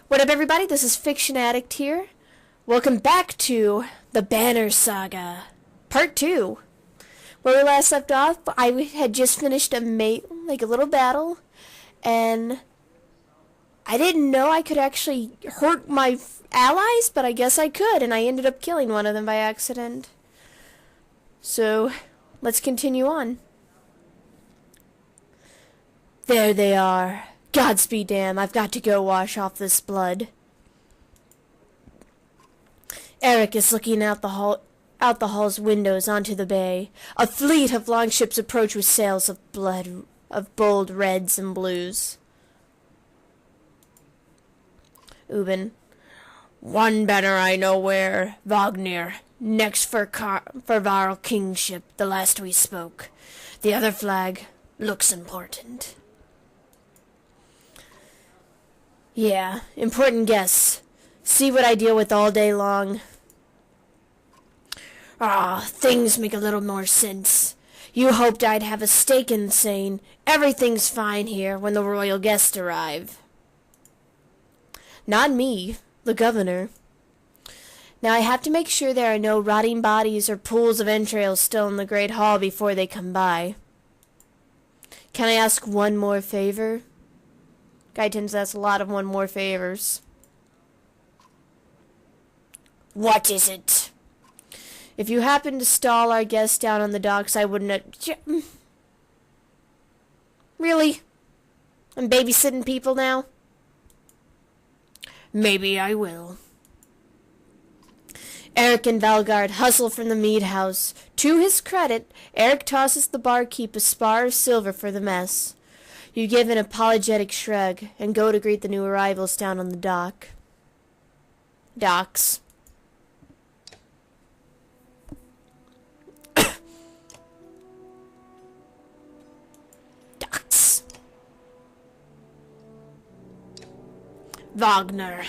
What up, everybody? This is Fiction Addict here. Welcome back to the Banner Saga, Part 2. Where we last left off, I had just finished a little battle, and I didn't know I could actually hurt my allies, but I guess I could, and I ended up killing one of them by accident. So, let's continue on. There they are. Godspeed, damn, I've got to go wash off this blood. Eric is looking out the hall's windows onto the bay. A fleet of longships approach with sails of bold reds and blues. Ubin. One banner I know where, Wagner. Next for Varl kingship, the last we spoke. The other flag looks important. Yeah, important guess. See what I deal with all day long. Things make a little more sense. You hoped I'd have a stake in saying everything's fine here when the royal guests arrive. Not me, the governor. Now I have to make sure there are no rotting bodies or pools of entrails still in the Great Hall before they come by. Can I ask one more favor? Guy tends to ask a lot of one more favors. What is it? If you happen to stall our guests down on the docks, I wouldn't... Really? I'm babysitting people now? Maybe I will. Eric and Valgard hustle from the mead house. To his credit, Eric tosses the barkeep a spar of silver for the mess. You give an apologetic shrug and go to greet the new arrivals down on the docks. Docks. Wagner.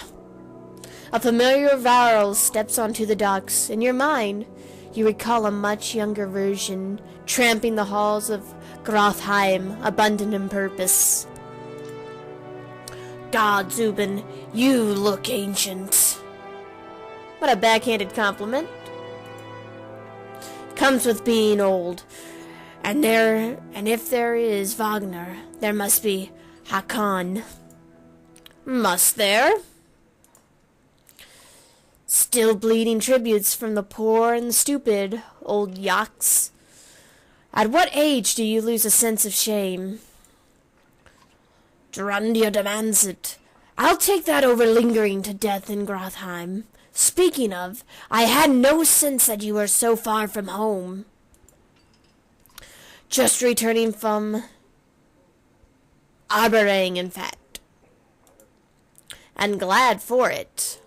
A familiar Varl steps onto the docks. In your mind, you recall a much younger version tramping the halls of Grothheim, abundant in purpose. God, Zubin, you look ancient. What a backhanded compliment. Comes with being old. And if there is Wagner, there must be Hakon. Must there? Still bleeding tributes from the poor and the stupid, old yaks. At what age do you lose a sense of shame? Drundia demands it. I'll take that over lingering to death in Grothheim. Speaking of, I had no sense that you were so far from home. Just returning from Aberang, in fact. And glad for it.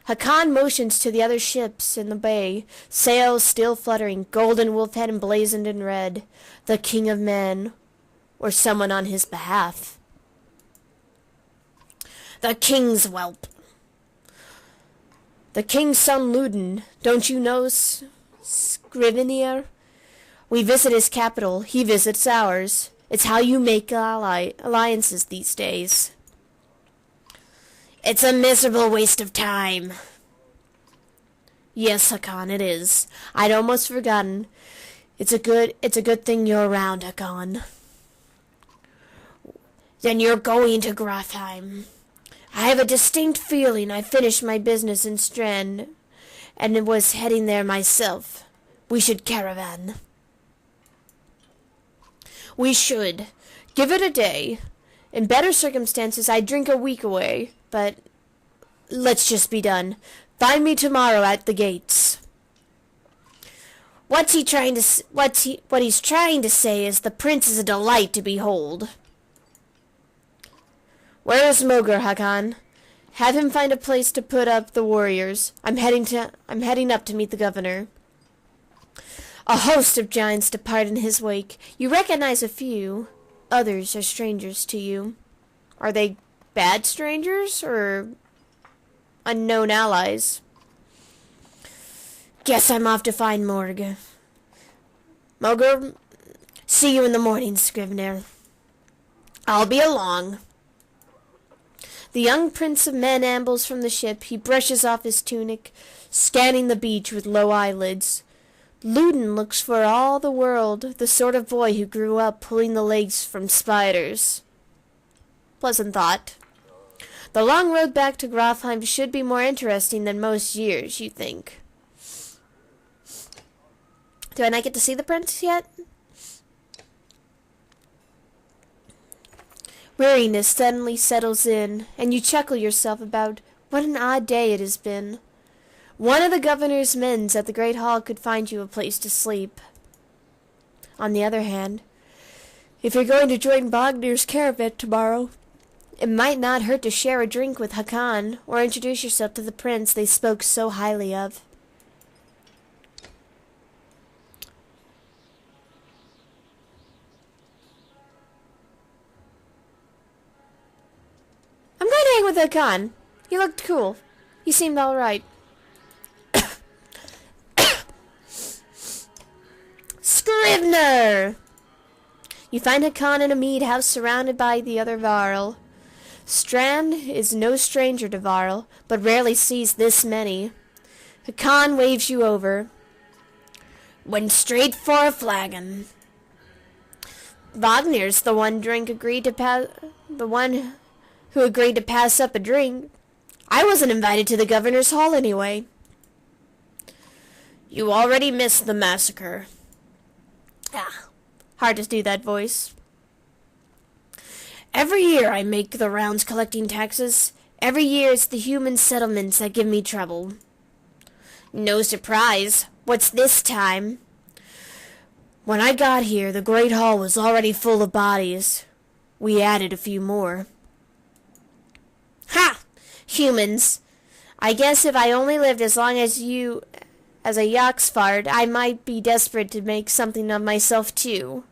Hakon motions to the other ships in the bay, sails still fluttering, golden wolf head emblazoned in red. The king of men, or someone on his behalf. The king's whelp. The king's son Luden, don't you know Scrivener? We visit his capital, he visits ours. It's how you make alliances these days. It's a miserable waste of time. Yes, Hakon, it is. I'd almost forgotten. It's a good thing you're around, Hakon. Then you're going to Grothheim. I have a distinct feeling I finished my business in Strand and was heading there myself. We should caravan. We should. Give it a day. In better circumstances, I'd drink a week away. But let's just be done. Find me tomorrow at the gates. What he's trying to say is the prince is a delight to behold. Where is Moger, Hakon? Have him find a place to put up the warriors. I'm heading up to meet the governor. A host of giants depart in his wake. You recognize a few. Others are strangers to you. Are they bad strangers or unknown allies? Guess I'm off to find Moger. See you in the morning, Scrivener. I'll be along. The young prince of men ambles from the ship. He brushes off his tunic, scanning the beach with low eyelids. Loudon looks for all the world the sort of boy who grew up pulling the legs from spiders. Pleasant thought. The long road back to Grafheim should be more interesting than most years, you think. Do I not get to see the prince yet? Weariness suddenly settles in, and you chuckle yourself about what an odd day it has been. One of the governor's men at the Great Hall could find you a place to sleep. On the other hand, if you're going to join Wagner's caravan tomorrow, it might not hurt to share a drink with Hakan, or introduce yourself to the prince they spoke so highly of. I'm going to hang with Hakan. He looked cool. He seemed all right. Scrivener! You find Hakan in a mead house surrounded by the other Varl. Strand is no stranger to Varl, but rarely sees this many. Hakan waves you over. Went straight for a flagon. Wagner's the one who agreed to pass up a drink. I wasn't invited to the governor's hall anyway. You already missed the massacre. Hard to do that voice. Every year I make the rounds collecting taxes. Every year it's the human settlements that give me trouble. No surprise. What's this time? When I got here, the Great Hall was already full of bodies. We added a few more. Ha! Humans. I guess if I only lived as long as you, as a Yoxfard, I might be desperate to make something of myself too.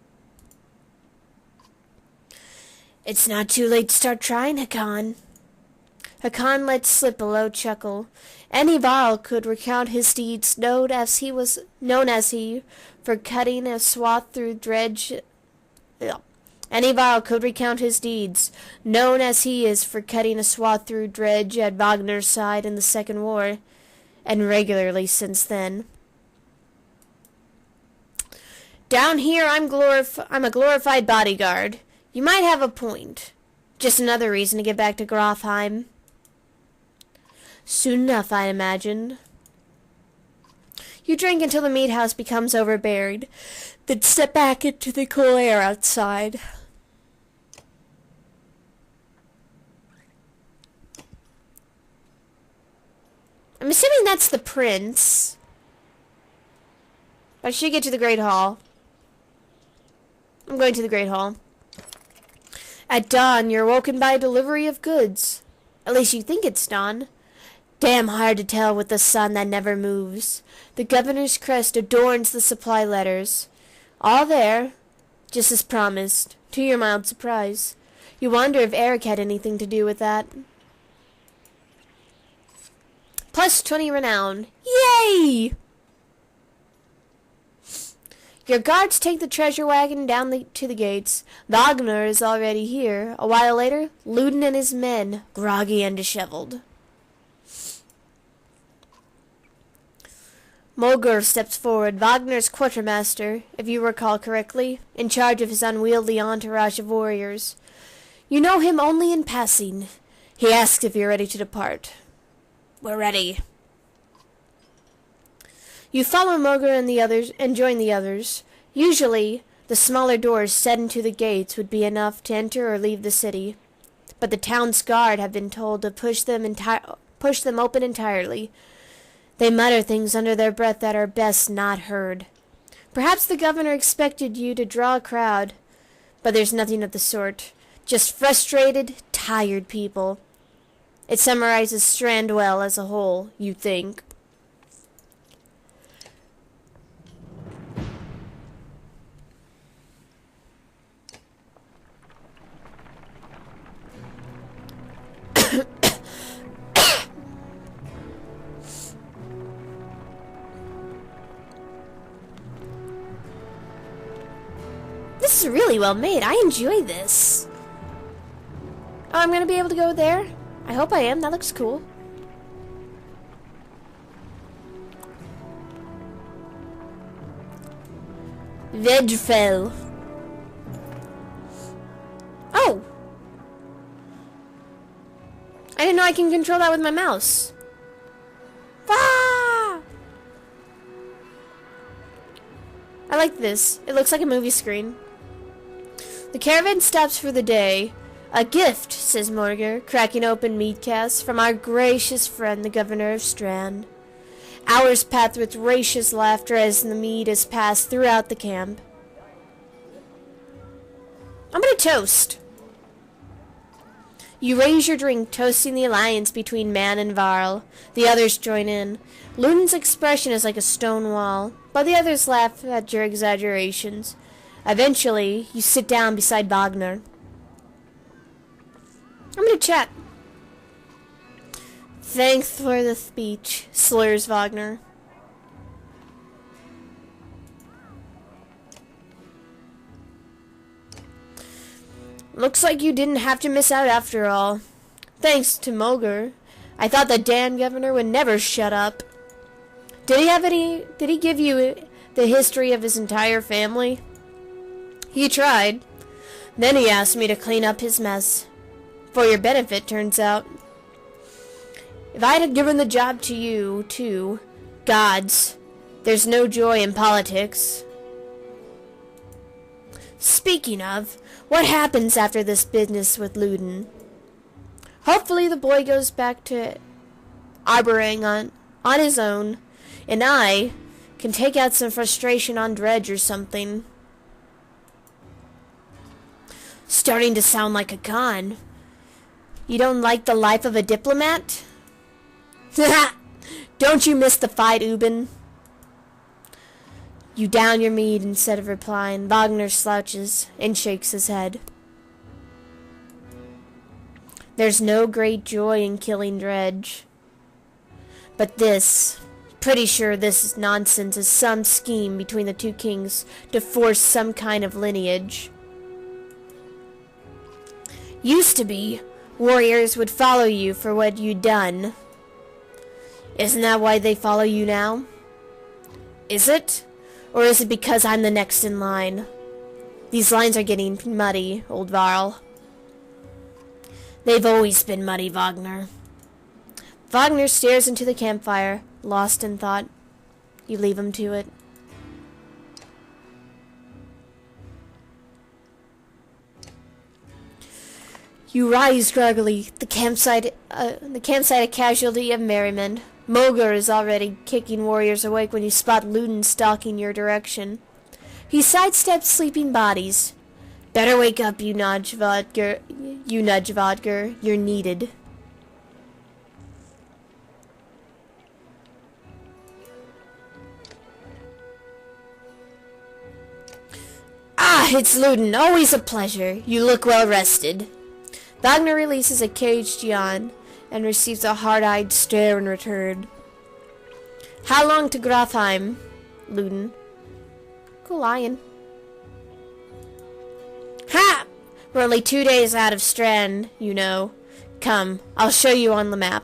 It's not too late to start trying, Hakan. Hakan let slip a low chuckle. Any Varl could recount his deeds, known as he for cutting a swath through dredge. Any Varl could recount his deeds, known as he is for cutting a swath through dredge at Wagner's side in the Second War, and regularly since then. Down here, I'm a glorified bodyguard. You might have a point. Just another reason to get back to Grafheim. Soon enough, I imagine. You drink until the meat house becomes overburied, then step back into the cool air outside. I'm assuming that's the prince. I should get to the Great Hall. I'm going to the Great Hall. At dawn, you're woken by a delivery of goods. At least you think it's dawn. Damn hard to tell with the sun that never moves. The governor's crest adorns the supply letters. All there, just as promised, to your mild surprise. You wonder if Eric had anything to do with that. Plus 20 renown. Yay! Your guards take the treasure wagon down to the gates. Wagner is already here. A while later, Loudon and his men, groggy and disheveled. Mulgur steps forward, Wagner's quartermaster, if you recall correctly, in charge of his unwieldy entourage of warriors. You know him only in passing. He asks if you're ready to depart. We're ready. You follow Mulgur and the others and join the others. Usually, the smaller doors set into the gates would be enough to enter or leave the city, but the town's guard have been told to push them open entirely. They mutter things under their breath that are best not heard. Perhaps the governor expected you to draw a crowd, but there's nothing of the sort. Just frustrated, tired people. It summarizes Strand well as a whole, you think. This is really well made. I enjoy this. Oh, I'm going to be able to go there? I hope I am. That looks cool. Vegfell. Oh! I didn't know I can control that with my mouse. Ah! I like this. It looks like a movie screen. The caravan stops for the day. A gift, says Morger, cracking open meat casts, from our gracious friend, the governor of Strand. Hours pass with gracious laughter as the mead is passed throughout the camp. I'm gonna toast. You raise your drink, toasting the alliance between man and Varl. The others join in. Ludin's expression is like a stone wall, but the others laugh at your exaggerations. Eventually, you sit down beside Wagner. I'm gonna chat. Thanks for the speech, slurs Wagner. Looks like you didn't have to miss out after all. Thanks to Moger. I thought the Dan governor would never shut up. Did he give you the history of his entire family? He tried. Then he asked me to clean up his mess. For your benefit, turns out. If I'd have given the job to you, too, gods, there's no joy in politics. Speaking of, what happens after this business with Ludin? Hopefully the boy goes back to Arberang on his own, and I can take out some frustration on Dredge or something. Starting to sound like a con. You don't like the life of a diplomat? Don't you miss the fight, Ubin? You down your mead instead of replying. Wagner slouches and shakes his head. There's no great joy in killing Dredge. But this, pretty sure this nonsense is some scheme between the two kings to force some kind of lineage. Used to be, warriors would follow you for what you'd done. Isn't that why they follow you now? Is it? Or is it because I'm the next in line? These lines are getting muddy, old Varl. They've always been muddy, Wagner. Wagner stares into the campfire, lost in thought. You leave him to it. You rise groggily. The campsite a casualty of merriment. Moger is already kicking warriors awake when you spot Ludin stalking your direction. He sidesteps sleeping bodies. Better wake up, you nudge Vodger. You're needed. Ah, it's Ludin. Always a pleasure. You look well rested. Wagner releases a caged yawn and receives a hard-eyed stare in return. How long to Grafheim, Ludin? Cool lion. Ha! We're only 2 days out of Strand, you know. Come, I'll show you on the map.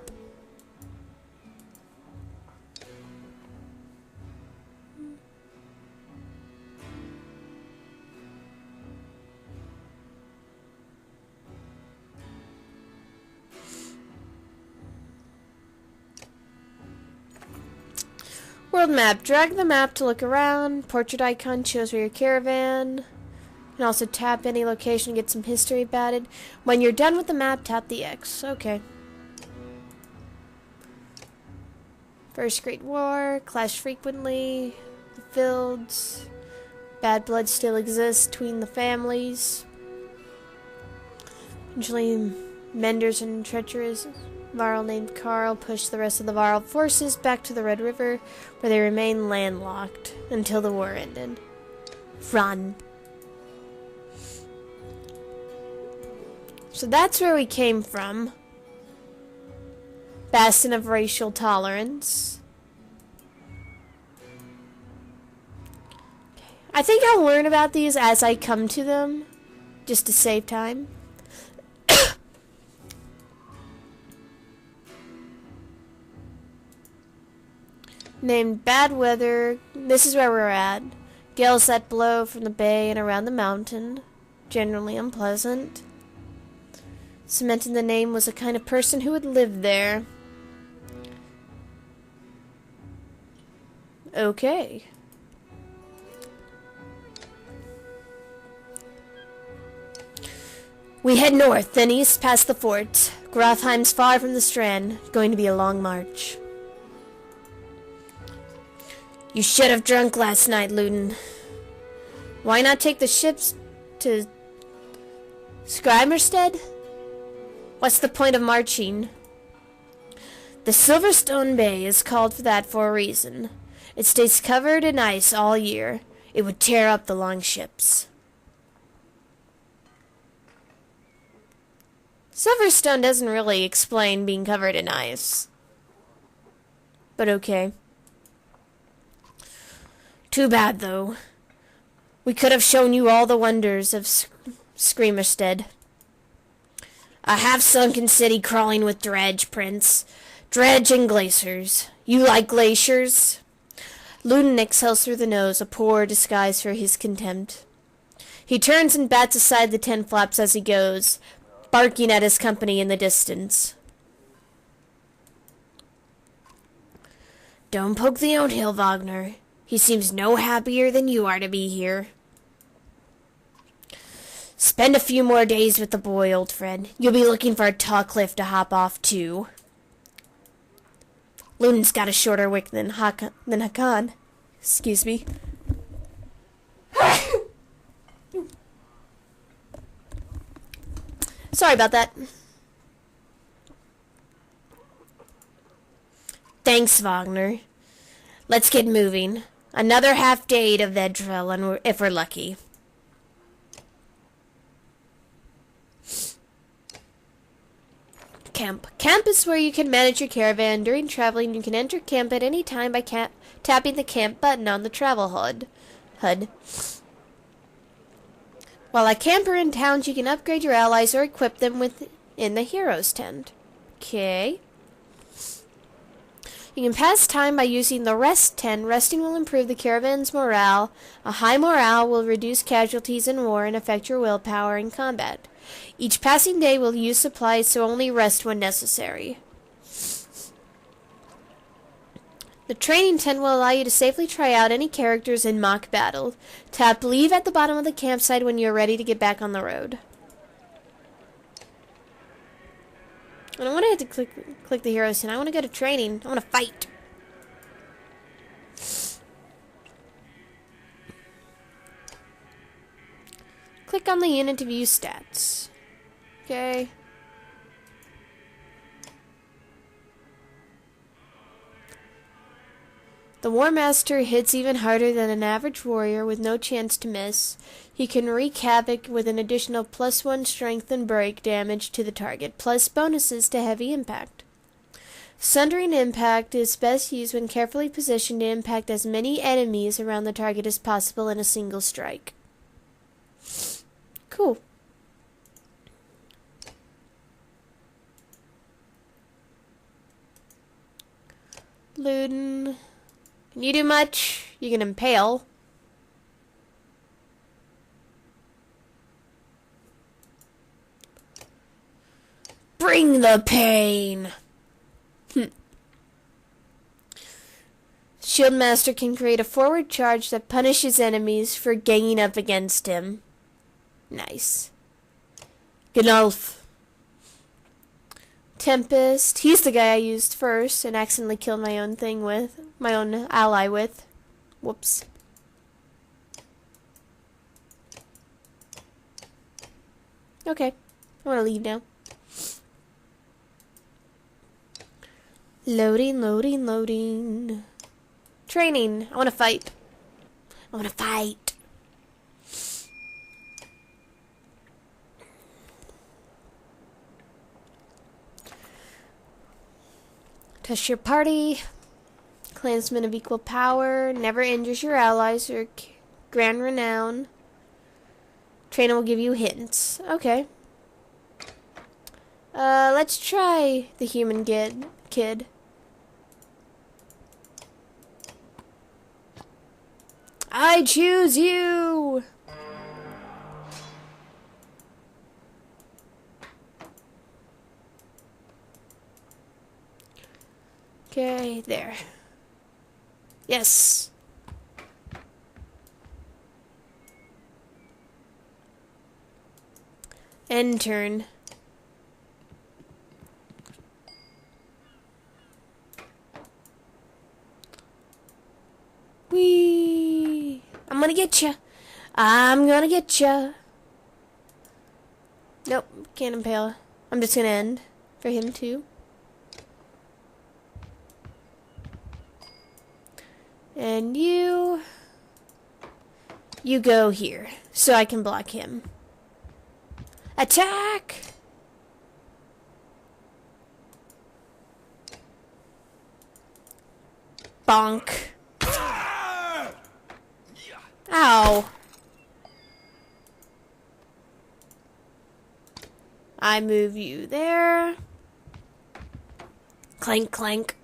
World map. Drag the map to look around. Portrait icon shows where your caravan. You can also tap any location to get some history about it. When you're done with the map, tap the X. Okay. First Great War. Clash frequently. The fields. Bad blood still exists between the families. Eventually, Menders and treacherous Varl named Karl pushed the rest of the Varl forces back to the Red River, where they remained landlocked until the war ended. Run. So that's where we came from. Bastion of racial tolerance. I think I'll learn about these as I come to them, just to save time. Named Bad Weather. This is where we're at. Gales that blow from the bay and around the mountain. Generally unpleasant. Cementing the name was the kind of person who would live there. Okay. We head north, then east past the fort. Grafheim's far from the strand. Going to be a long march. You should have drunk last night, Luden. Why not take the ships to Scrimerstead? What's the point of marching? The Silverstone Bay is called for that for a reason. It stays covered in ice all year. It would tear up the long ships. Silverstone doesn't really explain being covered in ice. But okay. Too bad, though. We could have shown you all the wonders of Screamerstead. A half-sunken city crawling with dredge, Prince. Dredge and glaciers. You like glaciers? Luden exhales through the nose, a poor disguise for his contempt. He turns and bats aside the tent flaps as he goes, barking at his company in the distance. Don't poke the oathill, Wagner. He seems no happier than you are to be here. Spend a few more days with the boy, old friend. You'll be looking for a tall cliff to hop off to. Luden's got a shorter wick than Hakan. Excuse me. Sorry about that. Thanks, Wagner. Let's get moving. Another half day of Vedril, if we're lucky. Camp. Camp is where you can manage your caravan. During traveling, you can enter camp at any time by tapping the camp button on the travel HUD. While a camper in towns, you can upgrade your allies or equip them in the hero's tent. Okay. You can pass time by using the rest tent. Resting will improve the caravan's morale. A high morale will reduce casualties in war and affect your willpower in combat. Each passing day will use supplies, so only rest when necessary. The training tent will allow you to safely try out any characters in mock battle. Tap leave at the bottom of the campsite when you're ready to get back on the road. I don't want to have to click the heroes tent. I want to go to training. I want to fight. Click on the unit to view stats. Okay. The War Master hits even harder than an average warrior with no chance to miss. He can wreak havoc with an additional +1 strength and break damage to the target, plus bonuses to heavy impact. Sundering impact is best used when carefully positioned to impact as many enemies around the target as possible in a single strike. Cool. Luden. Can you do much? You can impale. Bring the pain! Shieldmaster can create a forward charge that punishes enemies for ganging up against him. Nice. Gnolf. Tempest. He's the guy I used first and accidentally killed my own ally with. Whoops. Okay. I want to leave now. Loading, loading, loading. Training. I want to fight. I want to fight. Test your party. Clansmen of equal power. Never injures your allies or grand renown. Trainer will give you hints. Okay. Let's try the human kid. I choose you! Okay, there. Yes! End turn. Whee! I'm gonna get ya! I'm gonna get ya! Nope, can't impale. I'm just gonna end for him too. And you go here, so I can block him. Attack! Bonk. Ow. I move you there. Clank, clank.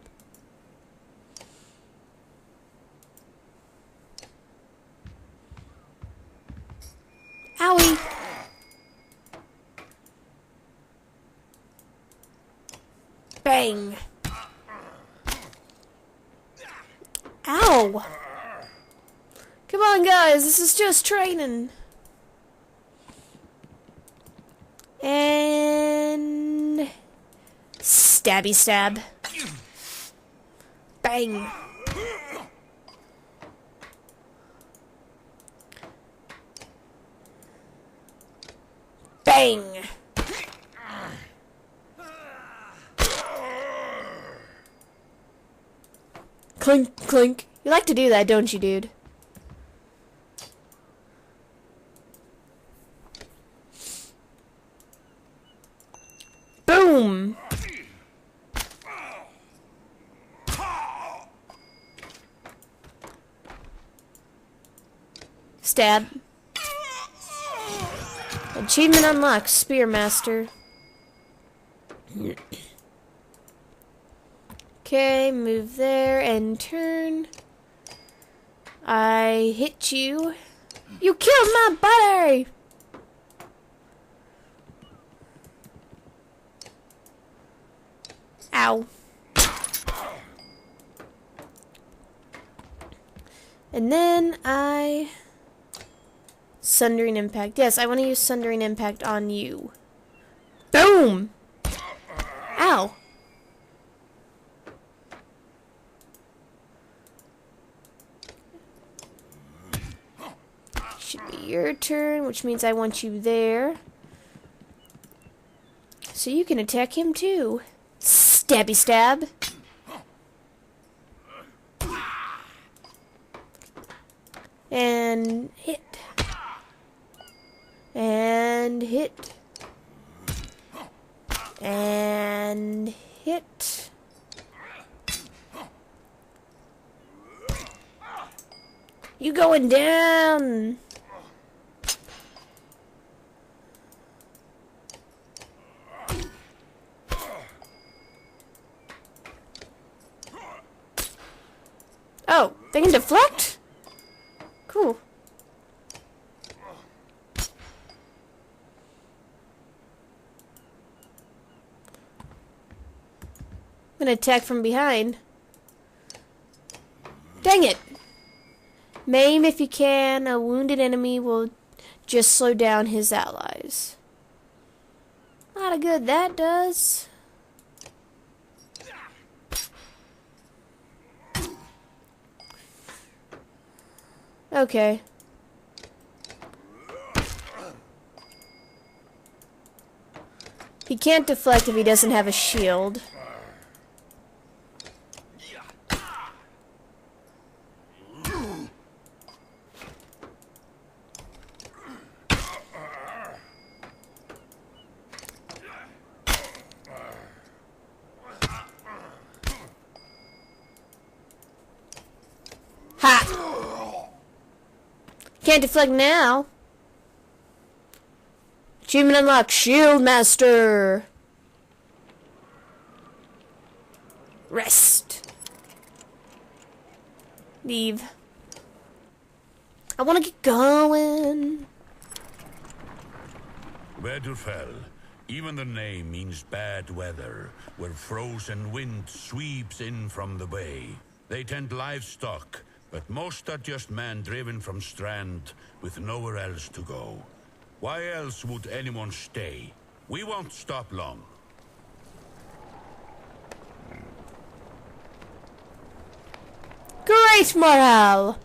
Owie. Bang. Ow. Come on, guys. This is just training. And stabby stab. Bang. Bang. Clink, clink. You like to do that, don't you, dude? Boom. Stab. Achievement unlocked, Spearmaster. Okay, move there and turn. I hit you. You killed my buddy! Ow. And then I... Sundering Impact. Yes, I want to use Sundering Impact on you. Boom! Ow. Should be your turn, which means I want you there. So you can attack him too. Stabby stab. And hit. And hit. And hit. You going down. Oh, they can deflect? Cool. I'm gonna attack from behind. Dang it! Maim if you can. A wounded enemy will just slow down his allies. Lot of good that does. Okay. He can't deflect if he doesn't have a shield. Ha! Can't deflect now. Achievement unlocked, Shield Master. Rest. Leave. I want to get going. Winterfell. Even the name means bad weather, where frozen wind sweeps in from the bay. They tend livestock, but most are just men driven from Strand with nowhere else to go. Why else would anyone stay? We won't stop long. Great morale!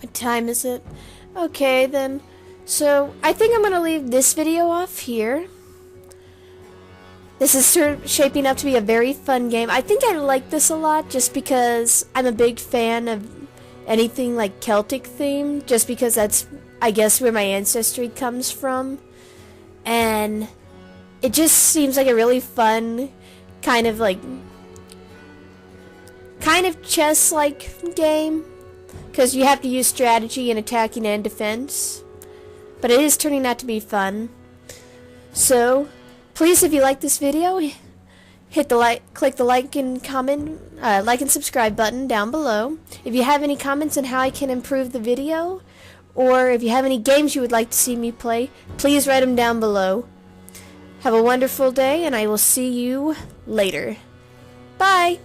What time is it? Okay, then. So, I think I'm going to leave this video off here. This is shaping up to be a very fun game. I think I like this a lot just because I'm a big fan of anything like Celtic theme. Just because that's, I guess, where my ancestry comes from. And it just seems like a really fun kind of chess-like game. Because you have to use strategy in attacking and defense. But it is turning out to be fun. So, please, if you like this video, hit the click the like and subscribe button down below. If you have any comments on how I can improve the video, or if you have any games you would like to see me play, please write them down below. Have a wonderful day, and I will see you later. Bye!